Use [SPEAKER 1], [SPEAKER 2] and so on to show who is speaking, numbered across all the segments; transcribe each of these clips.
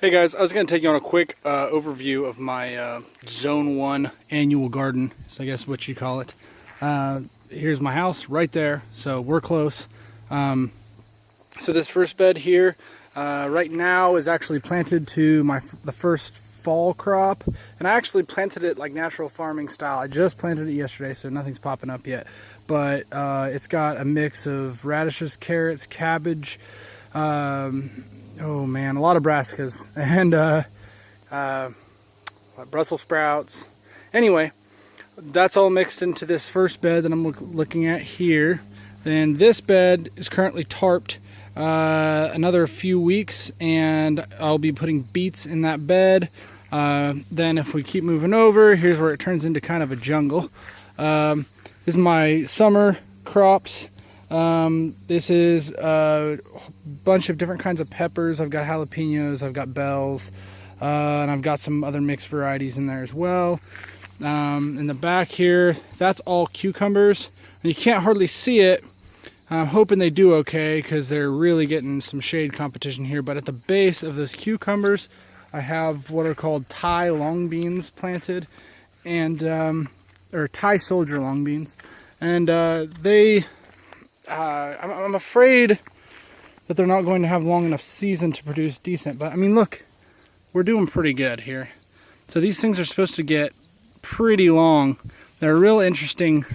[SPEAKER 1] Hey guys, I was going to take you on a quick overview of my Zone 1 annual garden, so I guess what you call it. Here's my house right there, so we're close. So this first bed here right now is actually planted to the first fall crop, and I actually planted it like natural farming style. I just planted it yesterday, so nothing's popping up yet, but it's got a mix of radishes, carrots, cabbage, oh man, a lot of brassicas, and Brussel sprouts. Anyway, that's all mixed into this first bed that I'm looking at here. Then this bed is currently tarped another few weeks, and I'll be putting beets in that bed. Then if we keep moving over, here's where it turns into kind of a jungle. This is my summer crops. This is a bunch of different kinds of peppers. I've got jalapenos, I've got bells, and I've got some other mixed varieties in there as well. In the back here, that's all cucumbers. And you can't hardly see it. I'm hoping they do okay because they're really getting some shade competition here. But at the base of those cucumbers, I have what are called Thai long beans planted, and or Thai soldier long beans, and I'm afraid that they're not going to have long enough season to produce decent, but I mean, look, we're doing pretty good here. So these things are supposed to get pretty long. They're a real interesting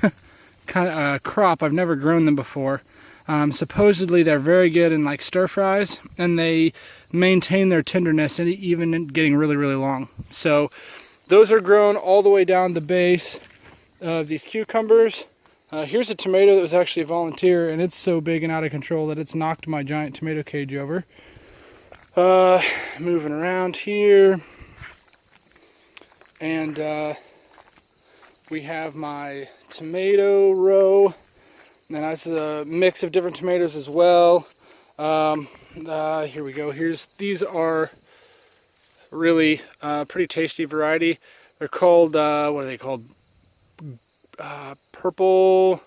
[SPEAKER 1] kind of crop. I've never grown them before. Supposedly they're very good in like stir fries, and they maintain their tenderness and even getting really, really long. So those are grown all the way down the base of these cucumbers. Here's a tomato that was actually a volunteer, and it's so big and out of control that it's knocked my giant tomato cage over. Moving around here, and we have my tomato row, and that's a mix of different tomatoes as well. Here we go. These are really pretty tasty variety. They're called, what are they called? Purple,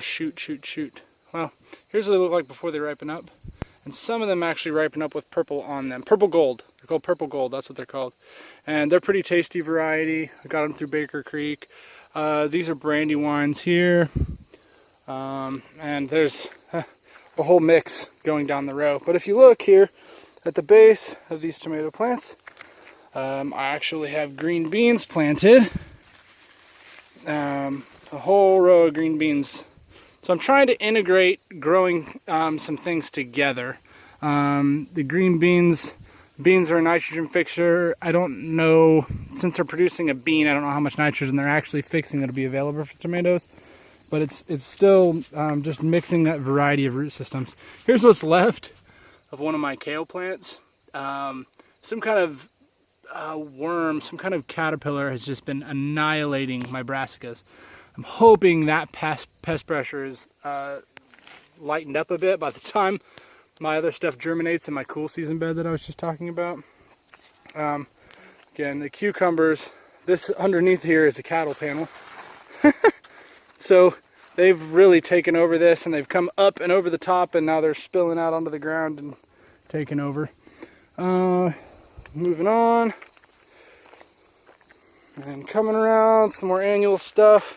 [SPEAKER 1] shoot. Well, here's what they look like before they ripen up. And some of them actually ripen up with purple on them. Purple gold. They're called purple gold. That's what they're called. And they're pretty tasty variety. I got them through Baker Creek. These are brandy wines here. And there's a whole mix going down the row. But if you look here at the base of these tomato plants, I actually have green beans planted. A whole row of green beans. So I'm trying to integrate growing some things together. The green beans are a nitrogen fixer. I don't know, since they're producing a bean, I don't know how much nitrogen they're actually fixing that'll be available for tomatoes. But it's still just mixing that variety of root systems. Here's what's left of one of my kale plants. Some kind of worm, some kind of caterpillar has just been annihilating my brassicas. I'm hoping that pest pressure is lightened up a bit by the time my other stuff germinates in my cool season bed that I was just talking about. Again, the cucumbers, this underneath here is a cattle panel. So they've really taken over this, and they've come up and over the top, and now they're spilling out onto the ground and taking over. Moving on, and coming around, some more annual stuff.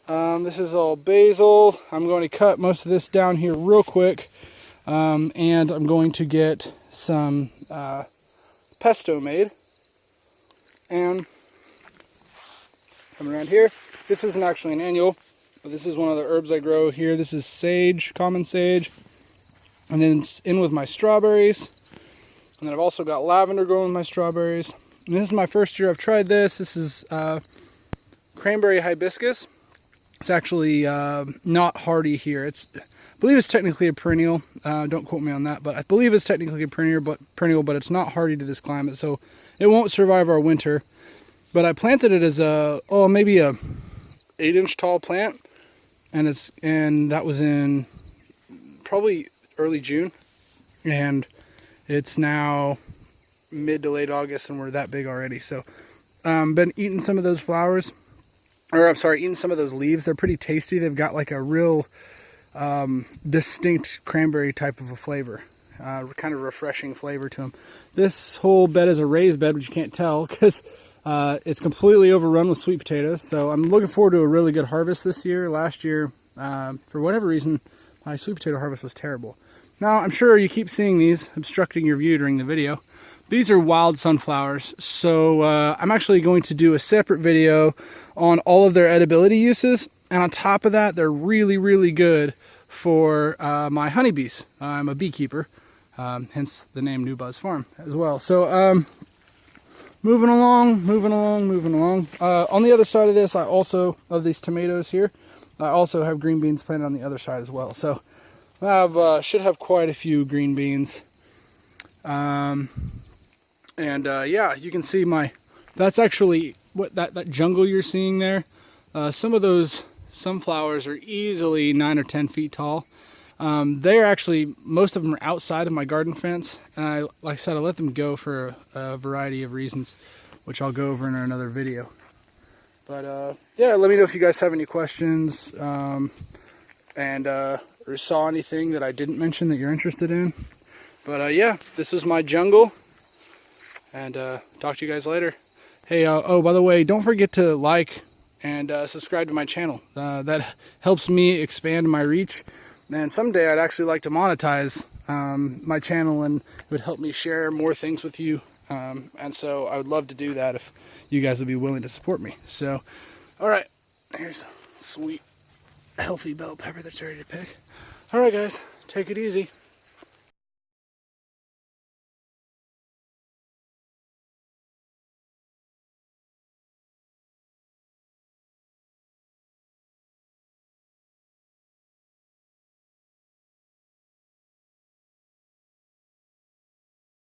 [SPEAKER 1] This is all basil. I'm going to cut most of this down here real quick, and I'm going to get some pesto made. And coming around here, this isn't actually an annual, but this is one of the herbs I grow here. This is sage, common sage, and then it's in with my strawberries. And then I've also got lavender growing with my strawberries. And this is my first year I've tried this. This is cranberry hibiscus. It's actually not hardy here. I believe it's technically a perennial. Don't quote me on that, but I believe it's technically a perennial, but it's not hardy to this climate, so it won't survive our winter. But I planted it as maybe a 8-inch tall plant, and that was in probably early June, and it's now mid to late August, and we're that big already. So been eating some of those flowers, or I'm sorry, eating some of those leaves. They're pretty tasty. They've got like a real distinct cranberry type of a flavor. kind of refreshing flavor to them. This whole bed is a raised bed, which you can't tell because it's completely overrun with sweet potatoes. So I'm looking forward to a really good harvest this year. Last year, for whatever reason, my sweet potato harvest was terrible. Now, I'm sure you keep seeing these obstructing your view during the video. These are wild sunflowers, so I'm actually going to do a separate video on all of their edibility uses. And on top of that, they're really, really good for my honeybees. I'm a beekeeper, hence the name New Buzz Farm as well. So moving along. On the other side of this, of these tomatoes here, I also have green beans planted on the other side as well. So I should have quite a few green beans. Yeah, you can see that's actually what that jungle you're seeing there. Some of those sunflowers are easily 9 or 10 feet tall. They're actually, most of them are outside of my garden fence. And like I said, I let them go for a variety of reasons, which I'll go over in another video. But yeah, let me know if you guys have any questions or saw anything that I didn't mention that you're interested in. But yeah, this was my jungle, and talk to you guys later. Hey, oh, by the way, don't forget to like and subscribe to my channel. That helps me expand my reach, and someday I'd actually like to monetize my channel, and it would help me share more things with you, and so I would love to do that if you guys would be willing to support me. So alright, here's a sweet healthy bell pepper that's ready to pick. Alright guys, take it easy.